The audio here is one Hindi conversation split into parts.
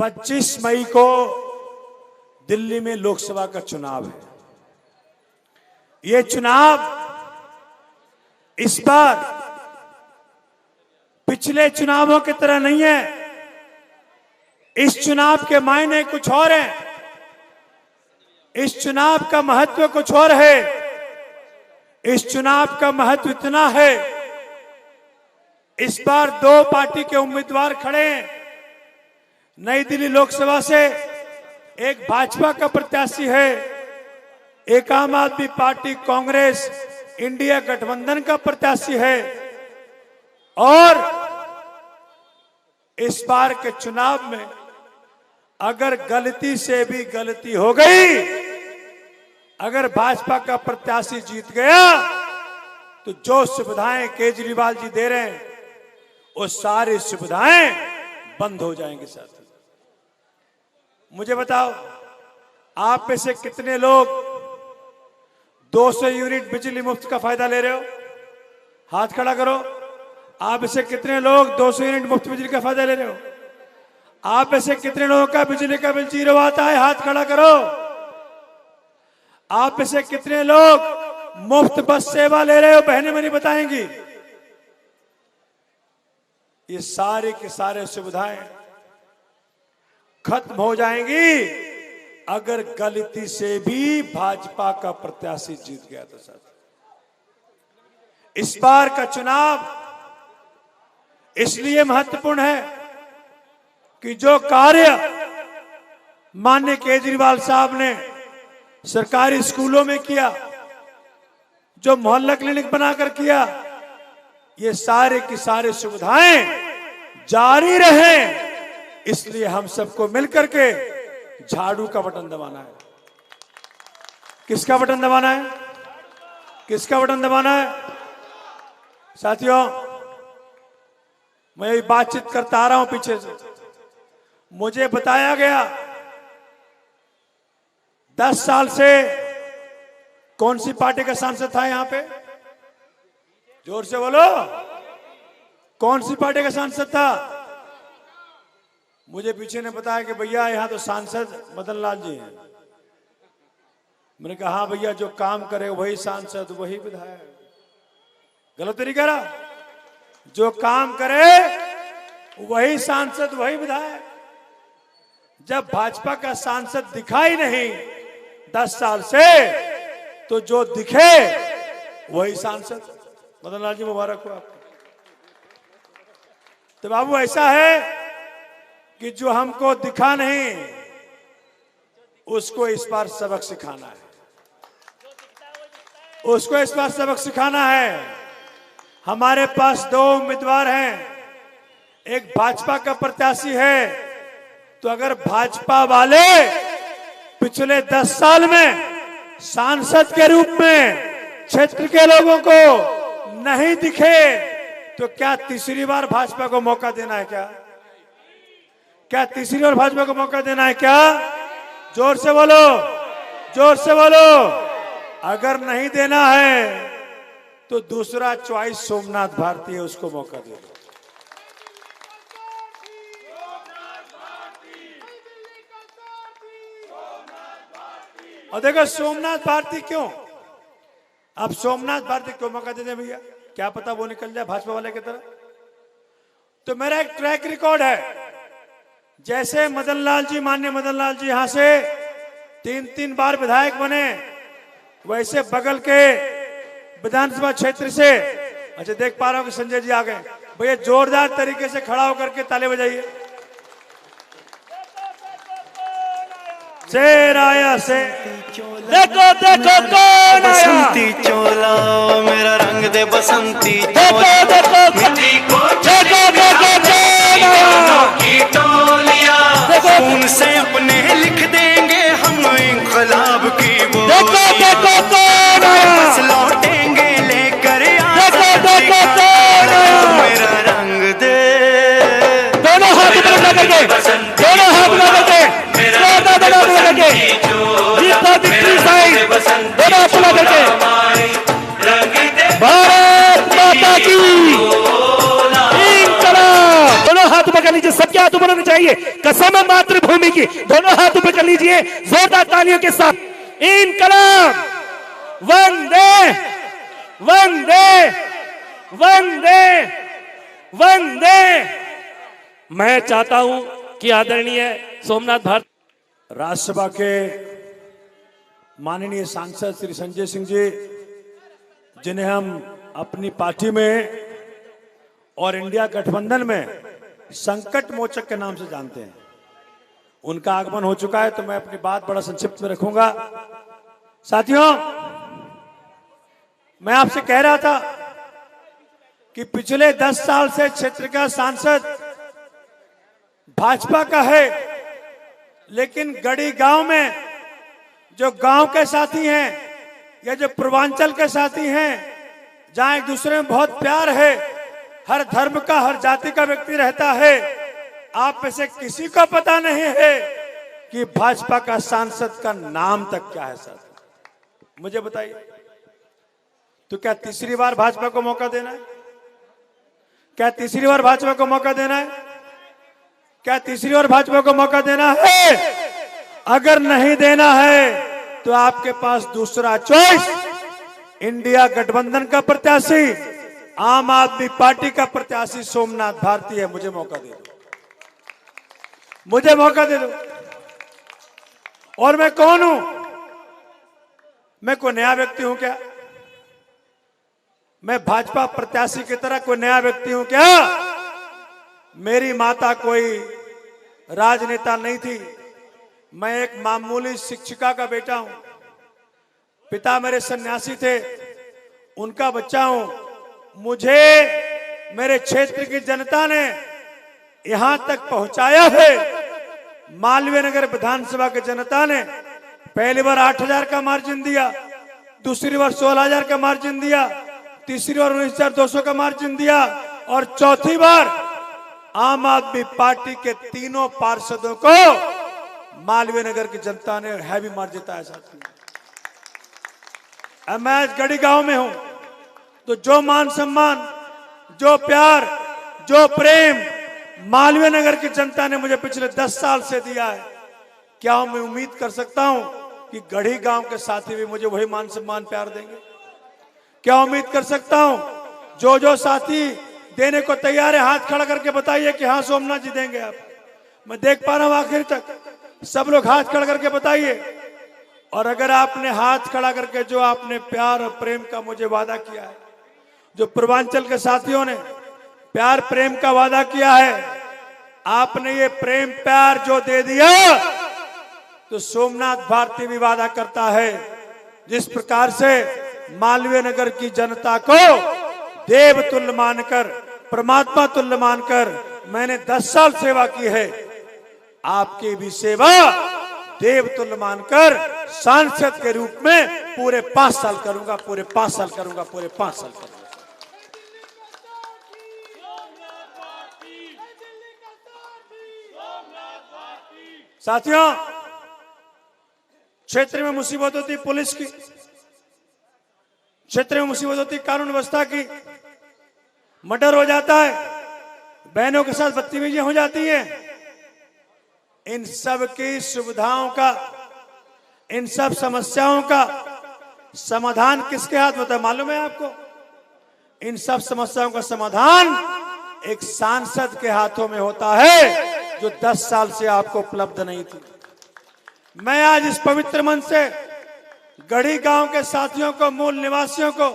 25 मई को दिल्ली में लोकसभा का चुनाव है। ये चुनाव इस बार पिछले चुनावों की तरह नहीं है। इस चुनाव के मायने कुछ और हैं। इस चुनाव का महत्व कुछ और है। इस चुनाव का महत्व इतना है, इस बार 2 पार्टी के उम्मीदवार खड़े हैं। नई दिल्ली लोकसभा से एक भाजपा का प्रत्याशी है, एक आम आदमी पार्टी कांग्रेस इंडिया गठबंधन का प्रत्याशी है। और इस बार के चुनाव में अगर गलती से भी गलती हो गई, अगर भाजपा का प्रत्याशी जीत गया, तो जो सुविधाएं केजरीवाल जी दे रहे हैं वो सारी सुविधाएं बंद हो जाएंगी। साथ मुझे बताओ, आप में से कितने लोग 200 यूनिट बिजली मुफ्त का फायदा ले रहे हो? हाथ खड़ा करो। आप में से कितने लोग 200 यूनिट मुफ्त बिजली का फायदा ले रहे हो? आप में से कितने लोगों का बिजली का बिल 0 आता है? हाथ खड़ा करो। आप में से कितने लोग मुफ्त बस सेवा ले रहे हो? बहनें मुझे बताएंगी। ये सारे के सारे सुविधाएं खत्म हो जाएंगी अगर गलती से भी भाजपा का प्रत्याशी जीत गया तो। सर, इस बार का चुनाव इसलिए महत्वपूर्ण है कि जो कार्य माननीय केजरीवाल साहब ने सरकारी स्कूलों में किया, जो मोहल्ला क्लिनिक बनाकर किया, ये सारे की सारी सुविधाएं जारी रहे। इसलिए हम सबको मिलकर के झाड़ू का बटन दबाना है। किसका बटन दबाना है? किसका बटन दबाना है? साथियों, मैं बातचीत करता आ रहा हूं पीछे से। मुझे बताया गया 10 साल से कौन सी पार्टी का सांसद था यहां पे? जोर से बोलो, कौन सी पार्टी का सांसद था? मुझे पीछे ने बताया कि भैया यहां तो सांसद मदन लाल जी हैं। मैंने कहा हाँ भैया, जो काम करे वही सांसद वही विधायक। गलत तो नहीं कह रहा? जो काम करे वही सांसद वही विधायक। जब भाजपा का सांसद दिखाई नहीं 10 साल से, तो जो दिखे वही सांसद। मदन लाल जी मुबारक हो आपको। तो बाबू ऐसा है कि जो हमको दिखा नहीं उसको इस बार सबक सिखाना है, उसको इस बार सबक सिखाना है। हमारे पास 2 उम्मीदवार हैं, एक भाजपा का प्रत्याशी है। तो अगर भाजपा वाले पिछले 10 साल में सांसद के रूप में क्षेत्र के लोगों को नहीं दिखे, तो क्या तीसरी बार भाजपा को मौका देना है? क्या तीसरी बार भाजपा को मौका देना है क्या? जोर से बोलो, जोर से बोलो। अगर नहीं देना है तो दूसरा चॉइस सोमनाथ भारती है, उसको मौका दे दो। और देखो सोमनाथ भारती क्यों, अब सोमनाथ भारती क्यों मौका दे दे भैया? क्या पता वो निकल जाए भाजपा वाले की तरह। तो मेरा एक ट्रैक रिकॉर्ड है। जैसे मदन लाल जी, माननीय मदन लाल जी यहां से 3 बार विधायक बने, वैसे बगल के विधानसभा क्षेत्र से, अच्छा देख पा रहा हूं कि संजय जी आ गए। भैया जोरदार तरीके से खड़ा होकर के ताली बजाइए। शेर आया से देखो देखो कौन आया। बसंती चोला मेरा रंग दे बसंती चोला। देखो देखो खून से अपने लिख देंगे हम इंकलाब की वो। देखो कौन आया। बस लौटेंगे लेकर मेरा रंग दे। दोनों हाथ लगा करके, दोनों हाथ लगा करके, जितना दिखती साइड दोनों हाथ लगा करके, भारत माता की इंकलाब। दोनों हाथ पकड़ लीजिए, सब क्या हाथ ऊपर होने चाहिए। कसम है मातृभूमि की, दोनों हाथ ऊपर कर लीजिए जोरदार तालियों के साथ। इनकलाब, वंदे वंदे वंदे वंदे। मैं चाहता हूं कि आदरणीय सोमनाथ भारती, राज्यसभा के माननीय सांसद श्री संजय सिंह जी, जिन्हें हम अपनी पार्टी में और इंडिया गठबंधन में संकट मोचक के नाम से जानते हैं, उनका आगमन हो चुका है, तो मैं अपनी बात बड़ा संक्षिप्त में रखूंगा। साथियों, मैं आपसे कह रहा था कि पिछले 10 साल से क्षेत्र का सांसद भाजपा का है, लेकिन गढ़ी गांव में जो गांव के साथी हैं या जो पूर्वांचल के साथी हैं, जहां एक दूसरे में बहुत प्यार है, हर धर्म का, हर जाति का व्यक्ति रहता है, आप में से किसी को पता नहीं है कि भाजपा का सांसद का नाम तक क्या है। साथ मुझे बताइए, तो क्या तीसरी बार भाजपा को मौका देना है? क्या तीसरी बार भाजपा को मौका देना है? क्या तीसरी बार भाजपा को मौका देना है? अगर नहीं देना है तो आपके पास दूसरा चॉइस इंडिया गठबंधन का प्रत्याशी, आम आदमी पार्टी का प्रत्याशी सोमनाथ भारती है। मुझे मौका दे दो, मुझे मौका दे दो। और मैं कौन हूं? मैं कोई नया व्यक्ति हूं क्या? मैं भाजपा प्रत्याशी की तरह कोई नया व्यक्ति हूं क्या? मेरी माता कोई राजनेता नहीं थी, मैं एक मामूली शिक्षिका का बेटा हूं। पिता मेरे सन्यासी थे, उनका बच्चा हूं। मुझे मेरे क्षेत्र की जनता ने यहां तक पहुंचाया है। मालवीय नगर विधानसभा की जनता ने पहली बार 8,000 का मार्जिन दिया, दूसरी बार 16,000 का मार्जिन दिया, तीसरी बार 19,200 का मार्जिन दिया, और चौथी बार आम आदमी पार्टी के तीनों पार्षदों को मालवीय नगर की जनता ने हैवी मार्जिन जिताया। साथी, अब मैं गढ़ी गांव में हूं, तो जो मान सम्मान, जो प्यार, जो प्रेम मालवीय नगर की जनता ने मुझे पिछले 10 साल से दिया है, क्या मैं उम्मीद कर सकता हूं कि गढ़ी गांव के साथी भी मुझे वही मान सम्मान प्यार देंगे? क्या उम्मीद कर सकता हूं जो जो साथी देने को तैयार है, हाथ खड़ा करके बताइए कि हाँ सोमनाथ जी देंगे आप। मैं देख पा रहा हूं आखिर तक सब लोग हाथ खड़ा करके बताइए। और अगर आपने हाथ खड़ा करके जो आपने प्यार और प्रेम का मुझे वादा किया है, जो पूर्वांचल के साथियों ने प्यार प्रेम का वादा किया है, आपने ये प्रेम प्यार जो दे दिया, तो सोमनाथ भारती भी वादा करता है, जिस प्रकार से मालवीय नगर की जनता को देव तुल्य मानकर, परमात्मा तुल्य मानकर मैंने 10 साल सेवा की है, आपकी भी सेवा देव तुल्य मानकर सांसद के रूप में पूरे 5 साल करूंगा, पूरे 5 साल करूंगा, पूरे 5 साल करूंगा। साथियों, क्षेत्र में मुसीबत होती पुलिस की, क्षेत्र में मुसीबत होती कानून व्यवस्था की, मर्डर हो जाता है, बहनों के साथ बदतमीजियां हो जाती हैं। इन सब की सुविधाओं का, इन सब समस्याओं का समाधान किसके हाथ में होता है मालूम है आपको? इन सब समस्याओं का समाधान एक सांसद के हाथों में होता है, जो 10 साल से आपको उपलब्ध नहीं थी। मैं आज इस पवित्र मन से गढ़ी गांव के साथियों को, मूल निवासियों को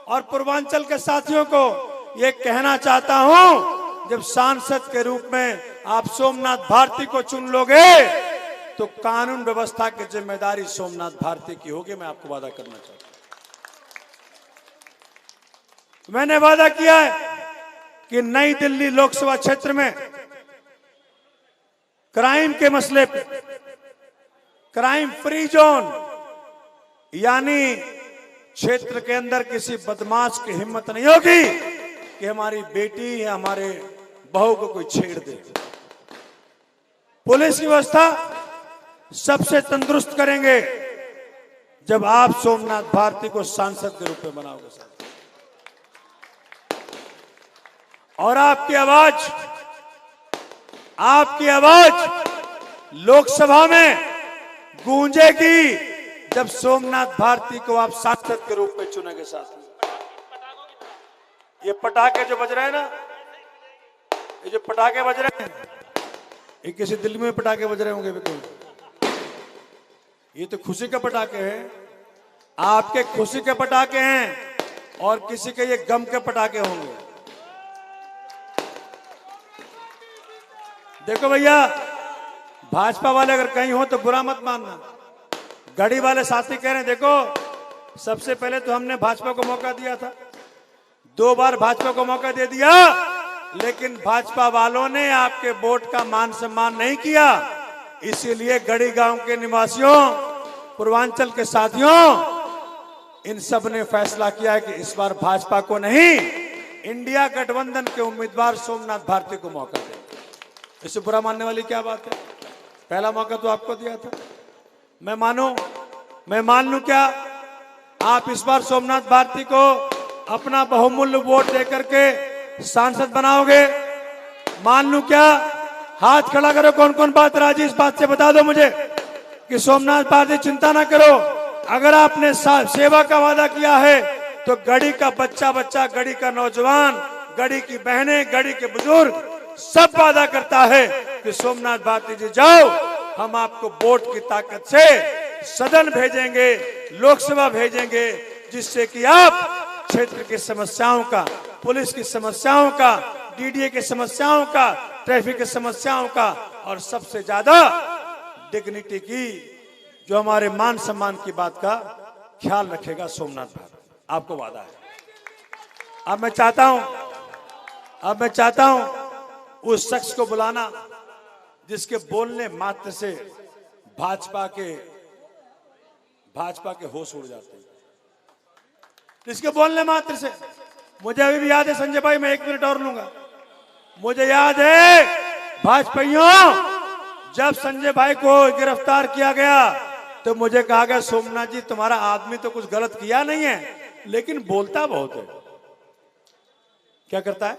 और पूर्वांचल के साथियों को ये कहना चाहता हूं, जब सांसद के रूप में आप सोमनाथ भारती को चुन लोगे तो कानून व्यवस्था की जिम्मेदारी सोमनाथ भारती की होगी। मैं आपको वादा करना चाहता हूं। मैंने वादा किया है कि नई दिल्ली लोकसभा क्षेत्र में क्राइम के मसले पे क्राइम फ्री जोन, यानी क्षेत्र के अंदर किसी बदमाश की हिम्मत नहीं होगी कि हमारी बेटी या हमारे बहू को कोई छेड़ दे। पुलिस की व्यवस्था सबसे तंदुरुस्त करेंगे जब आप सोमनाथ भारती को सांसद के रूप में बनाओगे साहब। और आपकी आवाज, आपकी आवाज लोकसभा में गूंजेगी जब सोमनाथ भारती को आप सांसद के रूप में चुनेंगे। साथ ये पटाखे जो बज रहे हैं ना, ये जो पटाखे बज रहे हैं, ये किसी दिल्ली में पटाखे बज रहे होंगे बिल्कुल, ये तो खुशी के पटाखे हैं। आपके खुशी के पटाखे हैं और किसी के ये गम के पटाखे होंगे। देखो भैया, भाजपा वाले अगर कहीं हो तो बुरा मत मानना। गाड़ी वाले साथी कह रहे हैं, देखो सबसे पहले तो हमने भाजपा को मौका दिया था, 2 बार भाजपा को मौका दे दिया, लेकिन भाजपा वालों ने आपके वोट का मान सम्मान नहीं किया। इसीलिए गढ़ी गांव के निवासियों, पूर्वांचल के साथियों, इन सब ने फैसला किया है कि इस बार भाजपा को नहीं, इंडिया गठबंधन के उम्मीदवार सोमनाथ भारती को मौका दें। इससे बुरा मानने वाली क्या बात है? पहला मौका तो आपको दिया था। मैं मान लूं क्या? आप इस बार सोमनाथ भारती को अपना बहुमूल्य वोट देकर के सांसद बनाओगे? मान लूं क्या? हाथ खड़ा करो, कौन कौन बात राजी, इस बात से बता दो मुझे कि सोमनाथ भारती चिंता ना करो, अगर आपने सेवा का वादा किया है तो गढ़ी का बच्चा, गढ़ी का नौजवान, गढ़ी की बहनें, गढ़ी के बुजुर्ग सब वादा करता है कि सोमनाथ भारती जी जाओ, हम आपको वोट की ताकत से सदन भेजेंगे, लोकसभा भेजेंगे, जिससे कि आप क्षेत्र की समस्याओं का, पुलिस की समस्याओं का, डीडीए की समस्याओं का, ट्रैफिक की समस्याओं का, और सबसे ज्यादा डिग्निटी की, जो हमारे मान सम्मान की बात का ख्याल रखेगा सोमनाथ भारती। आपको वादा है। अब मैं चाहता हूं उस शख्स को बुलाना जिसके बोलने मात्र से भाजपा के होश उड़ जाते हैं, जिसके बोलने मात्र से। मुझे अभी भी याद है संजय भाई, मैं 1 मिनट और लूंगा। मुझे याद है भाजपाइयों, जब संजय भाई को गिरफ्तार किया गया तो मुझे कहा गया, सोमनाथ जी तुम्हारा आदमी तो कुछ गलत किया नहीं है, लेकिन बोलता बहुत है। क्या करता है?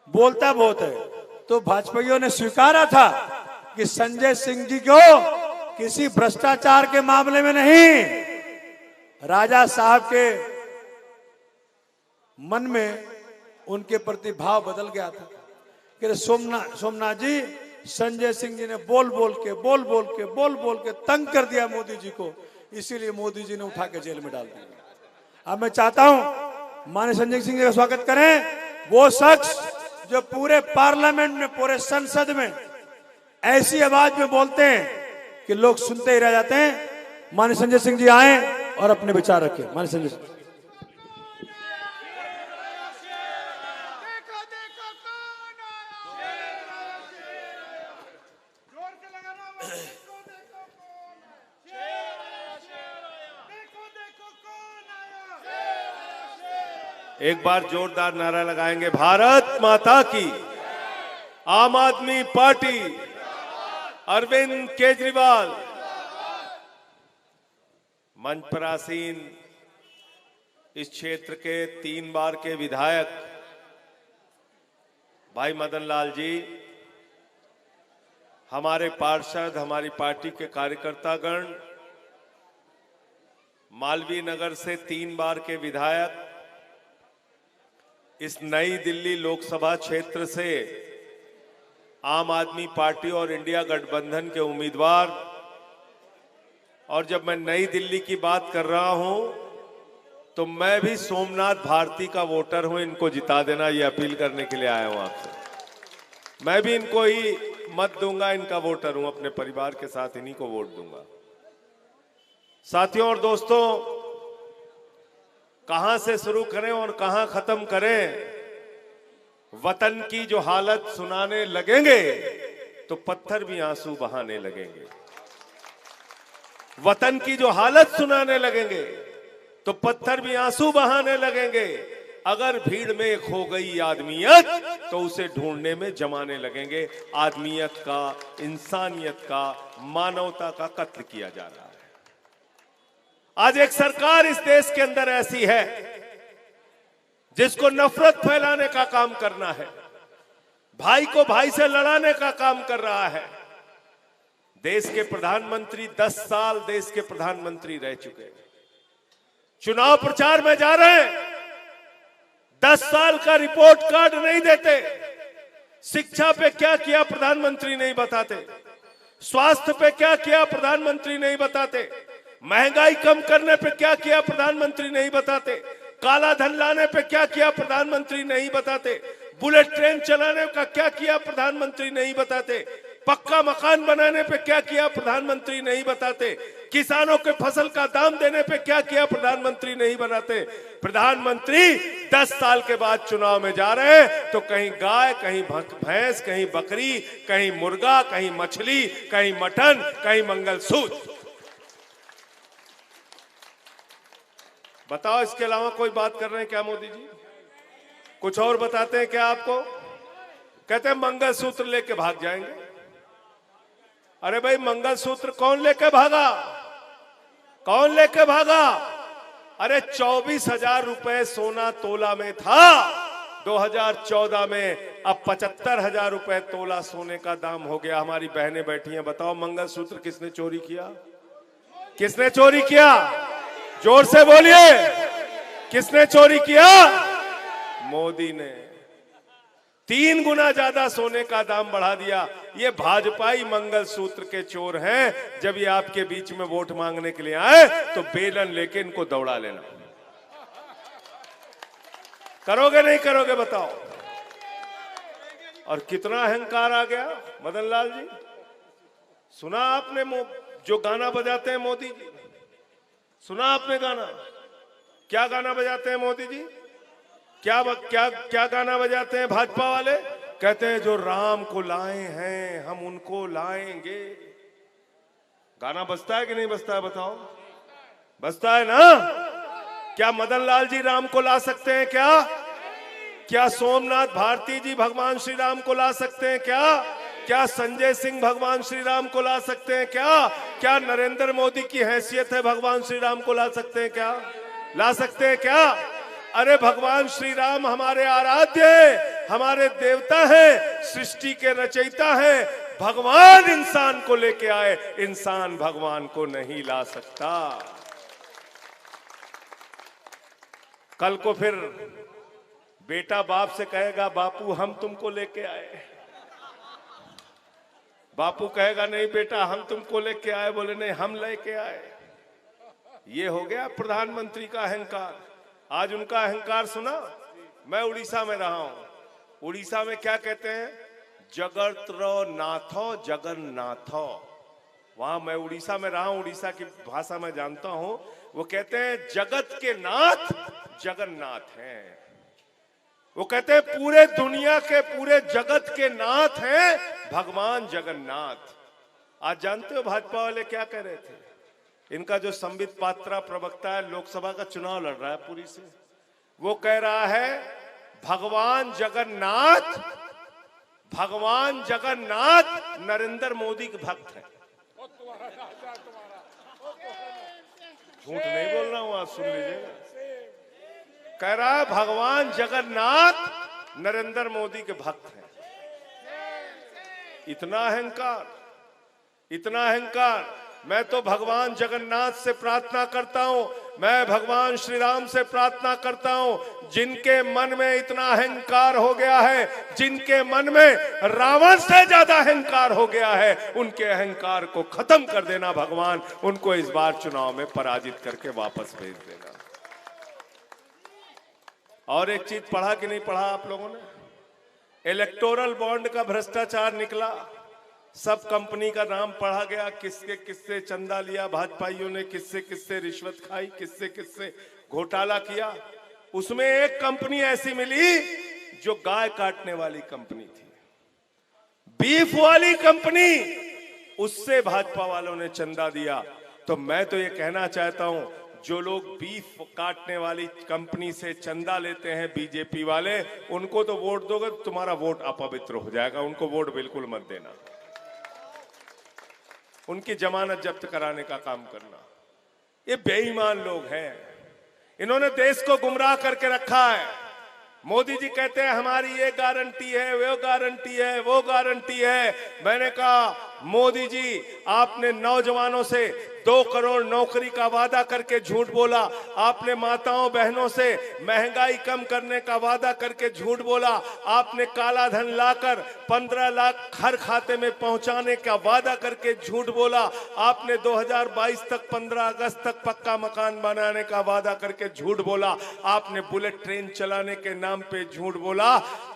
बोलता बहुत है। तो भाजपाइयों ने स्वीकारा था कि संजय सिंह जी को किसी भ्रष्टाचार के मामले में नहीं, राजा साहब के मन में उनके प्रति भाव बदल गया था कि सोमनाथ जी, संजय सिंह जी ने बोल बोल के तंग कर दिया मोदी जी को, इसीलिए मोदी जी ने उठा के जेल में डाल दिया। अब मैं चाहता हूं माननीय संजय सिंह जी का स्वागत करें, वो शख्स जो पूरे पार्लियामेंट में, पूरे संसद में ऐसी आवाज में बोलते हैं कि लोग सुनते ही रह जाते हैं। माननीय संजय सिंह जी आए और अपने विचार रखें। माननीय संजय सिंह। एक बार जोरदार नारा लगाएंगे, भारत माता की। आम आदमी पार्टी, अरविंद केजरीवाल। मंच पर आसीन इस क्षेत्र के 3 बार के विधायक भाई मदन लाल जी, हमारे पार्षद, हमारी पार्टी के कार्यकर्तागण, मालवीय नगर से 3 बार के विधायक, इस नई दिल्ली लोकसभा क्षेत्र से आम आदमी पार्टी और इंडिया गठबंधन के उम्मीदवार। और जब मैं नई दिल्ली की बात कर रहा हूं तो मैं भी सोमनाथ भारती का वोटर हूं, इनको जिता देना, ये अपील करने के लिए आया हूं आपसे। मैं भी इनको ही मत दूंगा, इनका वोटर हूं, अपने परिवार के साथ इन्हीं को वोट दूंगा। साथियों और दोस्तों, कहां से शुरू करें और कहां खत्म करें? वतन की जो हालत सुनाने लगेंगे तो पत्थर भी आंसू बहाने लगेंगे। वतन की जो हालत सुनाने लगेंगे तो पत्थर भी आंसू बहाने लगेंगे। अगर भीड़ में खो गई आदमियत तो उसे ढूंढने में जमाने लगेंगे। आदमियत का, इंसानियत का, मानवता का कत्ल किया जा रहा है। आज एक सरकार इस देश के अंदर ऐसी है जिसको नफरत फैलाने का काम करना है, भाई को भाई से लड़ाने का काम कर रहा है। देश के प्रधानमंत्री 10 साल देश के प्रधानमंत्री रह चुके हैं, चुनाव प्रचार में जा रहे हैं, 10 साल का रिपोर्ट कार्ड नहीं देते। शिक्षा पे क्या किया प्रधानमंत्री नहीं बताते, स्वास्थ्य पे क्या किया प्रधानमंत्री नहीं बताते, महंगाई कम करने पे क्या किया प्रधानमंत्री नहीं बताते, काला धन लाने पे क्या किया प्रधानमंत्री नहीं बताते, बुलेट ट्रेन चलाने का क्या किया प्रधानमंत्री नहीं बताते, पक्का मकान बनाने पे क्या किया प्रधानमंत्री नहीं बताते, किसानों के फसल का दाम देने पे क्या किया प्रधानमंत्री नहीं बनाते। प्रधानमंत्री 10 साल के बाद चुनाव में जा रहे हैं तो कहीं गाय, कहीं भैंस, कहीं बकरी, कहीं मुर्गा, कहीं मछली, कहीं मटन, कहीं मंगलसूत्र। बताओ, इसके अलावा कोई बात कर रहे हैं क्या मोदी जी? कुछ और बताते हैं क्या आपको? कहते हैं मंगलसूत्र लेके भाग जाएंगे। अरे भाई, मंगलसूत्र कौन लेके भागा? कौन लेके भागा? अरे 24,000 रुपए सोना तोला में था 2014 में, अब 75,000 रुपए तोला सोने का दाम हो गया। हमारी बहनें बैठी हैं, बताओ मंगलसूत्र किसने चोरी किया? किसने चोरी किया? जोर से बोलिए, किसने चोरी किया? मोदी ने। 3 गुना ज्यादा सोने का दाम बढ़ा दिया। ये भाजपाई मंगलसूत्र के चोर हैं। जब ये आपके बीच में वोट मांगने के लिए आए तो बेलन लेके इनको दौड़ा लेना। करोगे नहीं करोगे बताओ? और कितना अहंकार आ गया मदन लाल जी। सुना आपने जो गाना बजाते हैं मोदी जी? सुना आपने गाना? क्या गाना बजाते हैं मोदी जी? क्या गाना बजाते हैं भाजपा वाले? कहते हैं जो राम को लाए हैं हम उनको लाएंगे। गाना बजता है कि नहीं बजता है बताओ? बजता है ना? क्या मदन लाल जी राम को ला सकते हैं क्या? क्या सोमनाथ भारती जी भगवान श्री राम को ला सकते हैं क्या? क्या संजय सिंह भगवान श्री राम को ला सकते हैं क्या? क्या नरेंद्र मोदी की हैसियत है भगवान श्री राम को ला सकते हैं क्या? ला सकते हैं क्या? अरे भगवान श्री राम हमारे आराध्य है, हमारे देवता हैं, सृष्टि के रचयिता हैं। भगवान इंसान को लेके आए, इंसान भगवान को नहीं ला सकता। कल को फिर बेटा बाप से कहेगा बापू हम तुमको लेके आए। बापू कहेगा नहीं बेटा हम तुमको लेके आए। बोले नहीं हम लेके आए। ये हो गया प्रधानमंत्री का अहंकार। आज उनका अहंकार सुना? मैं उड़ीसा में रहा हूं। उड़ीसा में क्या कहते हैं? जगत्र नाथो जगन्नाथो। वहां मैं उड़ीसा में रहा हूं, उड़ीसा की भाषा में जानता हूं। वो कहते हैं जगत के नाथ जगन्नाथ हैं। वो कहते हैं पूरे दुनिया के, पूरे जगत के नाथ हैं भगवान जगन्नाथ। आज जानते हो भाजपा वाले क्या कह रहे थे? इनका जो संबित पात्रा प्रवक्ता है, लोकसभा का चुनाव लड़ रहा है पुरी से, वो कह रहा है भगवान जगन्नाथ नरेंद्र मोदी के भक्त है। झूठ नहीं बोल रहा हूं, आप सुन लीजिएगा। कह रहा है भगवान जगन्नाथ नरेंद्र मोदी के भक्त हैं। इतना अहंकार, इतना अहंकार। मैं तो भगवान जगन्नाथ से प्रार्थना करता हूं, मैं भगवान श्री राम से प्रार्थना करता हूं, जिनके मन में इतना अहंकार हो गया है, जिनके मन में रावण से ज्यादा अहंकार हो गया है, उनके अहंकार को खत्म कर देना भगवान। उनको इस बार चुनाव में पराजित करके वापस भेज देना। और एक चीज पढ़ा कि नहीं पढ़ा आप लोगों ने? इलेक्टोरल बॉन्ड का भ्रष्टाचार निकला। सब कंपनी का नाम पढ़ा गया, किसके किससे चंदा लिया भाजपाइयों ने, किससे किससे रिश्वत खाई, किससे किससे घोटाला किया। उसमें एक कंपनी ऐसी मिली जो गाय काटने वाली कंपनी थी, बीफ वाली कंपनी। उससे भाजपा वालों ने चंदा दिया। तो मैं तो ये कहना चाहता हूं, जो लोग बीफ काटने वाली कंपनी से चंदा लेते हैं बीजेपी वाले, उनको तो वोट दोगे तो तुम्हारा वोट अपवित्र हो जाएगा। उनको वोट बिल्कुल मत देना। उनकी जमानत जब्त कराने का काम करना। ये बेईमान लोग हैं। इन्होंने देश को गुमराह करके रखा है। मोदी जी कहते हैं हमारी ये गारंटी है, वो गारंटी है, वो गारंटी है। मैंने कहा मोदी जी, आपने नौजवानों से 2 करोड़ नौकरी का वादा करके झूठ बोला। आपने माताओं बहनों से महंगाई कम करने का वादा करके झूठ बोला। आपने काला धन लाकर 15 लाख हर खाते में पहुंचाने का वादा करके झूठ बोला। आपने 2022 तक 15 अगस्त तक पक्का मकान बनाने का वादा करके झूठ बोला। आपने बुलेट ट्रेन चलाने के नाम पे झूठ बोला।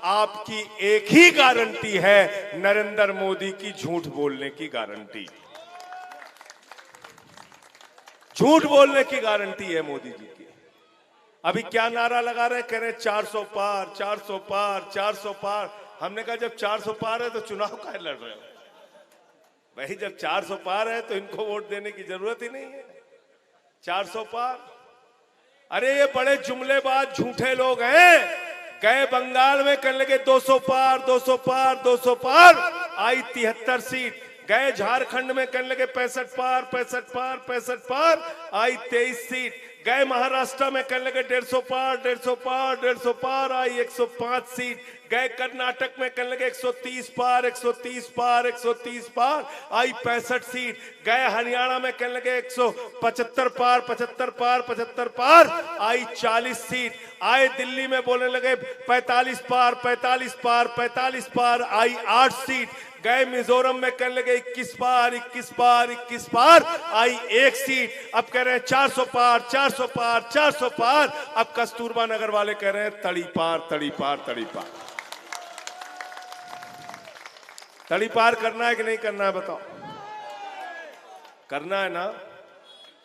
आपकी एक ही गारंटी है, नरेंद्र मोदी की झूठ बोलने की गारंटी। झूठ बोलने की गारंटी है मोदी जी की। अभी क्या नारा लगा रहे हैं, कह रहे हैं 400 पार, 400 पार, 400 पार। हमने कहा जब 400 पार है तो चुनाव काहे लड़ रहे हो भाई? जब 400 पार है तो इनको वोट देने की जरूरत ही नहीं है। 400 पार, अरे ये बड़े जुमलेबाज झूठे लोग हैं। गए बंगाल में करने लगे 200 पार, 200 पार, 200 पार, आई 73 सीट। गए झारखंड में करने लगे 65 पार, 65 पार, 65 पार, आई 23 सीट। गए महाराष्ट्र में करने लगे 150 पार, 150 पार, 150 पार, आई 105 सीट। गए कर्नाटक में करने लगे 130 पार, 130 पार, 130 पार, आई 65 सीट। गए हरियाणा में करने लगे 175 पार, 75 पार, 75 पार, आई 40 सीट। आए दिल्ली में बोलने लगे 45 पार, 45 पार, 45 पार, आई 8 सीट। गए मिजोरम में करने लगे 21 पार, 21 पार, 21 पार, आई 1 सीट। अब कह रहे हैं 400 पार, 400 पार, 400 पार। अब कस्तूरबा नगर वाले कह रहे हैं तड़ी पार, तड़ी पार, तड़ी पार। तड़ी पार करना है कि नहीं करना है बताओ? करना है ना?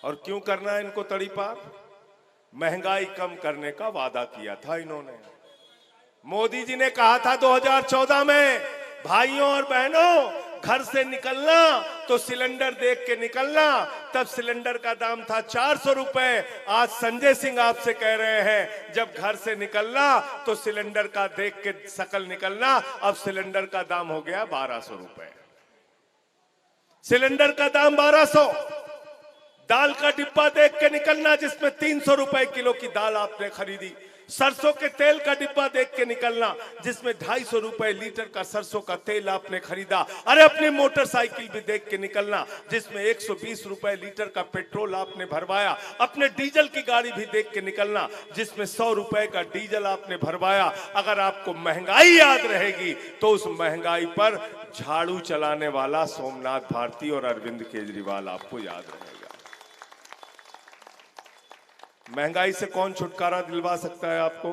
और क्यों करना है इनको तड़ी पार? महंगाई कम करने का वादा किया था इन्होंने। मोदी जी ने कहा था 2014 में, भाइयों और बहनों, घर से निकलना तो सिलेंडर देख के निकलना। तब सिलेंडर का दाम था 400 रुपए। आज संजय सिंह आपसे कह रहे हैं जब घर से निकलना तो सिलेंडर का देख के शकल निकलना। अब सिलेंडर का दाम हो गया 1200 रुपए। सिलेंडर का दाम 1200। दाल का डिब्बा देख के निकलना जिसमें 300 रुपए किलो की दाल आपने खरीदी। सरसों के तेल का डिब्बा देख के निकलना जिसमें 250 रुपए लीटर का सरसों का तेल आपने खरीदा। अरे अपनी मोटरसाइकिल भी देख के निकलना जिसमें 120 रुपए लीटर का पेट्रोल आपने भरवाया। अपने डीजल की गाड़ी भी देख के निकलना जिसमें 100 रुपए का डीजल आपने भरवाया। अगर आपको महंगाई याद रहेगी तो उस महंगाई पर झाड़ू चलाने वाला सोमनाथ भारती और अरविंद केजरीवाल आपको याद रहेगा। महंगाई से कौन छुटकारा दिलवा सकता है आपको?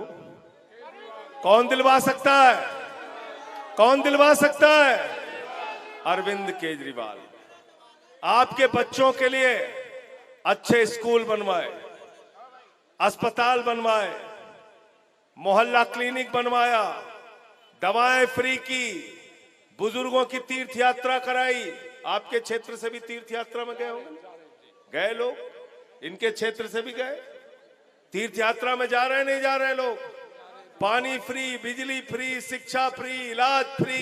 कौन दिलवा सकता है? कौन दिलवा सकता है? अरविंद केजरीवाल। आपके बच्चों के लिए अच्छे स्कूल बनवाए, अस्पताल बनवाए, मोहल्ला क्लिनिक बनवाया, दवाएं फ्री की, बुजुर्गों की तीर्थ यात्रा कराई। आपके क्षेत्र से भी तीर्थ यात्रा में गए होंगे, गए लोग, इनके क्षेत्र से भी गए तीर्थ यात्रा में। जा रहे नहीं जा रहे लोग? पानी फ्री, बिजली फ्री, शिक्षा फ्री, इलाज फ्री,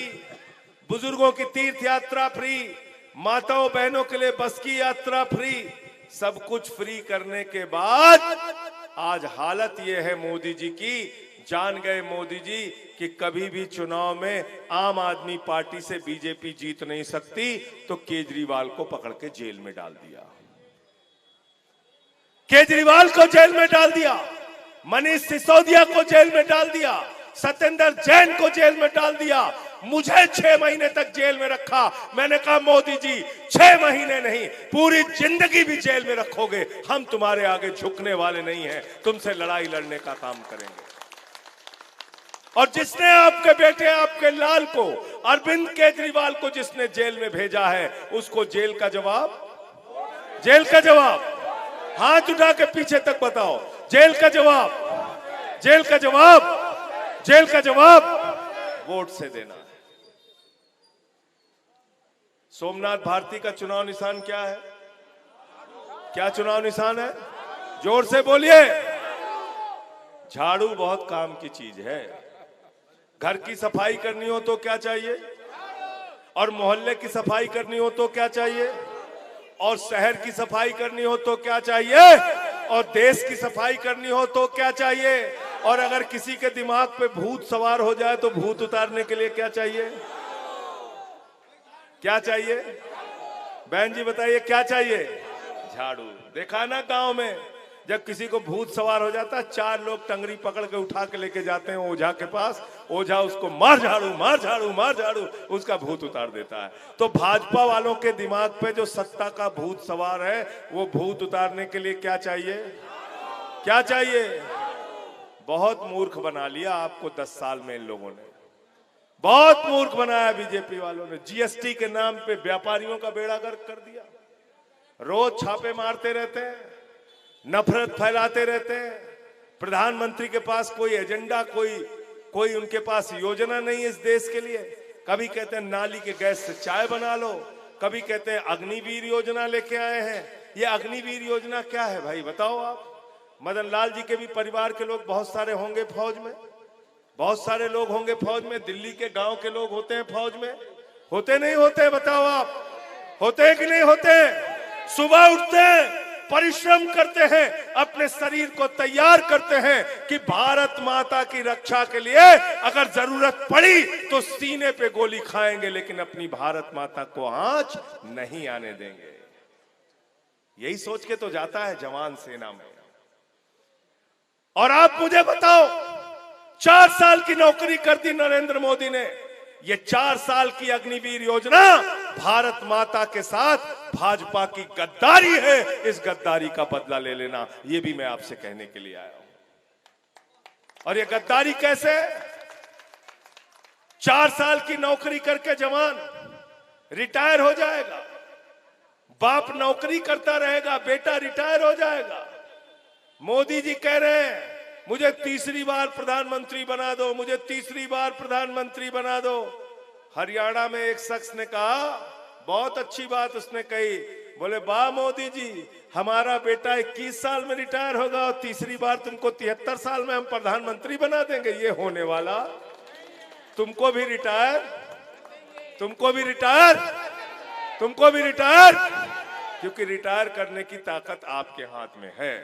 बुजुर्गों की तीर्थ यात्रा फ्री, माताओं बहनों के लिए बस की यात्रा फ्री। सब कुछ फ्री करने के बाद आज हालत यह है मोदी जी की। जान गए मोदी जी कि कभी भी चुनाव में आम आदमी पार्टी से बीजेपी जीत नहीं सकती, तो केजरीवाल को पकड़ के जेल में डाल दिया। केजरीवाल को जेल में डाल दिया, मनीष सिसोदिया को जेल में डाल दिया, सत्येंद्र जैन को जेल में डाल दिया, मुझे 6 महीने तक जेल में रखा। मैंने कहा मोदी जी 6 महीने नहीं, पूरी जिंदगी भी जेल में रखोगे, हम तुम्हारे आगे झुकने वाले नहीं हैं, तुमसे लड़ाई लड़ने का काम करेंगे। और जिसने आपके बेटे, आपके लाल को, अरविंद केजरीवाल को जिसने जेल में भेजा है, उसको जेल का जवाब, जेल का जवाब, हाथ उठा के पीछे तक बताओ, जेल का जवाब, जेल का जवाब, जेल का जवाब वोट से देना है। सोमनाथ भारती का चुनाव निशान क्या है? क्या चुनाव निशान है? जोर से बोलिए। झाड़ू बहुत काम की चीज है। घर की सफाई करनी हो तो क्या चाहिए? और मोहल्ले की सफाई करनी हो तो क्या चाहिए? और शहर की सफाई करनी हो तो क्या चाहिए? और देश की सफाई करनी हो तो क्या चाहिए? और अगर किसी के दिमाग पे भूत सवार हो जाए तो भूत उतारने के लिए क्या चाहिए? क्या चाहिए? बहन जी बताइए क्या चाहिए? झाड़ू। देखा ना गांव में जब किसी को भूत सवार हो जाता है, 4 लोग टंगरी पकड़ के उठा के लेके जाते हैं ओझा के पास, ओझा उसको मार झाड़ू मार झाड़ू मार झाड़ू, उसका भूत उतार देता है। तो भाजपा वालों के दिमाग पे जो सत्ता का भूत सवार है, वो भूत उतारने के लिए क्या चाहिए? क्या चाहिए? बहुत मूर्ख बना लिया आपको 10 साल में इन लोगों ने, बहुत मूर्ख बनाया बीजेपी वालों ने। जीएसटी के नाम पे व्यापारियों का बेड़ा गर्क कर दिया, रोज छापे मारते रहते हैं, नफरत फैलाते रहते हैं। प्रधानमंत्री के पास कोई एजेंडा, कोई उनके पास योजना नहीं है इस देश के लिए। कभी कहते हैं नाली के गैस से चाय बना लो, कभी कहते हैं अग्निवीर योजना लेके आए हैं। ये अग्निवीर योजना क्या है भाई बताओ आप? मदन लाल जी के भी परिवार के लोग बहुत सारे होंगे फौज में, बहुत सारे लोग होंगे फौज में, दिल्ली के गांव के लोग होते हैं फौज में, होते नहीं होते? बताओ आप, होते हैं कि नहीं होते? सुबह उठते हैं, परिश्रम करते हैं, अपने शरीर को तैयार करते हैं कि भारत माता की रक्षा के लिए अगर जरूरत पड़ी तो सीने पे गोली खाएंगे, लेकिन अपनी भारत माता को आंच नहीं आने देंगे। यही सोच के तो जाता है जवान सेना में। और आप मुझे बताओ, 4 साल की नौकरी कर दी नरेंद्र मोदी ने। ये 4 साल की अग्निवीर योजना भारत माता के साथ भाजपा की गद्दारी है। इस गद्दारी का बदला ले लेना, ये भी मैं आपसे कहने के लिए आया हूं। और ये गद्दारी कैसे? 4 साल की नौकरी करके जवान रिटायर हो जाएगा, बाप नौकरी करता रहेगा, बेटा रिटायर हो जाएगा। मोदी जी कह रहे हैं मुझे तीसरी बार प्रधानमंत्री बना दो, मुझे तीसरी बार प्रधानमंत्री बना दो। हरियाणा में एक शख्स ने कहा, बहुत अच्छी बात उसने कही, बोले वाह मोदी जी, हमारा बेटा 21 साल में रिटायर होगा और तीसरी बार तुमको 73 साल में हम प्रधानमंत्री बना देंगे। ये होने वाला? तुमको भी रिटायर, तुमको भी रिटायर, तुमको भी रिटायर, क्योंकि रिटायर करने की ताकत आपके हाथ में है,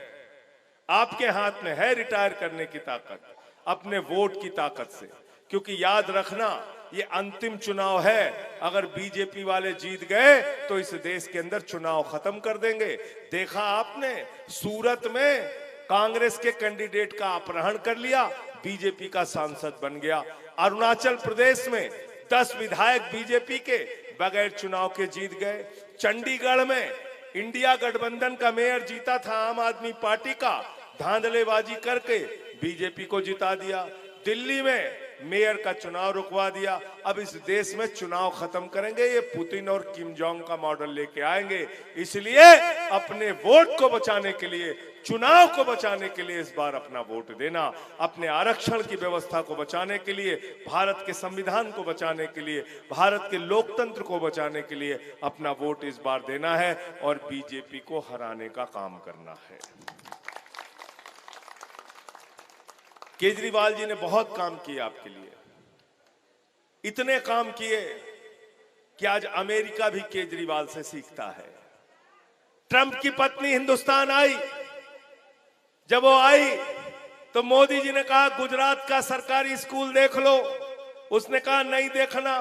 आपके हाथ में है रिटायर करने की ताकत, अपने वोट की ताकत से। क्योंकि याद रखना, ये अंतिम चुनाव है। अगर बीजेपी वाले जीत गए तो इस देश के अंदर चुनाव खत्म कर देंगे। देखा आपने, सूरत में कांग्रेस के कैंडिडेट का अपहरण कर लिया, बीजेपी का सांसद बन गया। अरुणाचल प्रदेश में 10 विधायक बीजेपी के बगैर चुनाव के जीत गए। चंडीगढ़ में इंडिया गठबंधन का मेयर जीता था आम आदमी पार्टी का, धांधलेबाजी करके बीजेपी को जिता दिया। दिल्ली में मेयर का चुनाव रुकवा दिया। अब इस देश में चुनाव खत्म करेंगे, ये पुतिन और किम जोंग का मॉडल लेके आएंगे। इसलिए अपने वोट को बचाने के लिए, चुनाव को बचाने के लिए इस बार अपना वोट देना, अपने आरक्षण की व्यवस्था को बचाने के लिए, भारत के संविधान को बचाने के लिए, भारत के लोकतंत्र को बचाने के लिए अपना वोट इस बार देना है और बीजेपी को हराने का काम करना है। केजरीवाल जी ने बहुत काम किए आपके लिए, इतने काम किए कि आज अमेरिका भी केजरीवाल से सीखता है। ट्रंप की पत्नी हिंदुस्तान आई, जब वो आई तो मोदी जी ने कहा गुजरात का सरकारी स्कूल देख लो, उसने कहा नहीं देखना।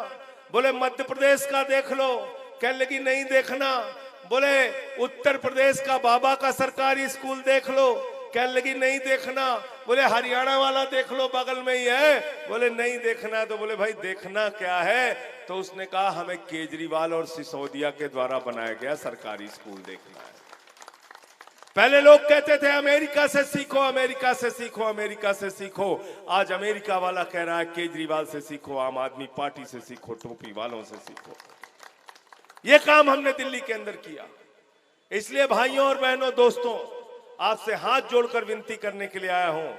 बोले मध्य प्रदेश का देख लो, कहने लगी नहीं देखना। बोले उत्तर प्रदेश का बाबा का सरकारी स्कूल देख लो, कहने लगी नहीं देखना। बोले हरियाणा वाला देख लो, बगल में ही है, बोले नहीं देखना। तो बोले भाई देखना क्या है? तो उसने कहा हमें केजरीवाल और सिसोदिया के द्वारा बनाया गया सरकारी स्कूल देखना है। पहले लोग कहते थे अमेरिका से सीखो, अमेरिका से सीखो, अमेरिका से सीखो। आज अमेरिका वाला कह रहा है केजरीवाल से सीखो, आम आदमी पार्टी से सीखो, टोपी वालों से सीखो। यह काम हमने दिल्ली के अंदर किया। इसलिए भाइयों और बहनों, दोस्तों, आपसे हाथ जोड़कर विनती करने के लिए आया हूं,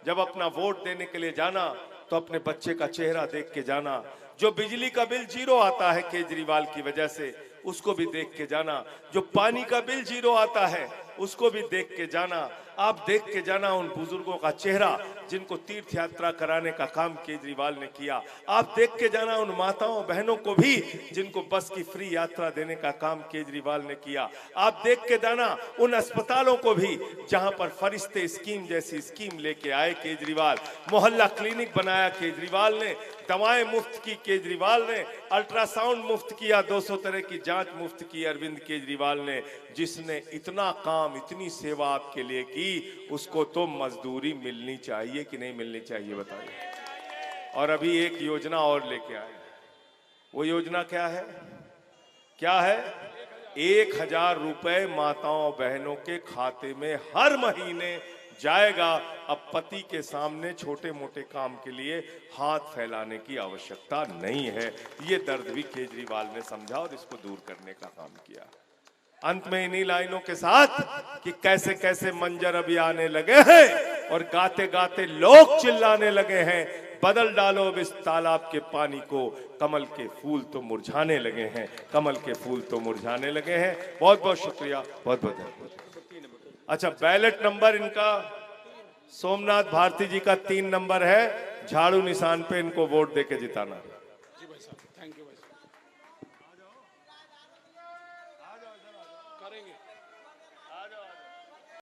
जब अपना वोट देने के लिए जाना तो अपने बच्चे का चेहरा देख के जाना। जो बिजली का बिल 0 आता है केजरीवाल की वजह से, उसको भी देख के जाना। जो पानी का बिल 0 आता है उसको भी देख के जाना। आप देख के जाना उन बुजुर्गों का चेहरा जिनको तीर्थ यात्रा कराने का काम केजरीवाल ने किया। आप देख के जाना उन माताओं बहनों को भी जिनको बस की फ्री यात्रा देने का काम केजरीवाल ने किया। आप देख के जाना उन अस्पतालों को भी जहां पर फरिश्ते स्कीम जैसी स्कीम लेके आए केजरीवाल। मोहल्ला क्लिनिक बनाया केजरीवाल ने, दवाएं मुफ्त की केजरीवाल ने, अल्ट्रासाउंड मुफ्त किया, 200 तरह की जांच मुफ्त की अरविंद केजरीवाल ने। जिसने इतना काम, इतनी सेवा आपके लिए की, उसको तो मजदूरी मिलनी चाहिए कि नहीं मिलनी चाहिए बताइए। और अभी एक योजना और लेके आए। वो योजना क्या है? क्या है? 1000 रुपए माताओं बहनों के खाते में हर महीने जाएगा। अब पति के सामने छोटे मोटे काम के लिए हाथ फैलाने की आवश्यकता नहीं है। ये दर्द भी केजरीवाल ने समझा और इसको दूर करने का काम किया। अंत में इन्हीं लाइनों के साथ कि कैसे कैसे मंजर अभी आने लगे हैं और गाते गाते लोग चिल्लाने लगे हैं, बदल डालो अब इस तालाब के पानी को, कमल के फूल तो मुरझाने लगे हैं, कमल के फूल तो मुरझाने लगे हैं। बहुत बहुत शुक्रिया, बहुत बहुत धन्यवाद। अच्छा, बैलेट नंबर इनका सोमनाथ भारती जी का 3 नंबर है। झाड़ू निशान पे इनको वोट देके जिताना। करेंगे।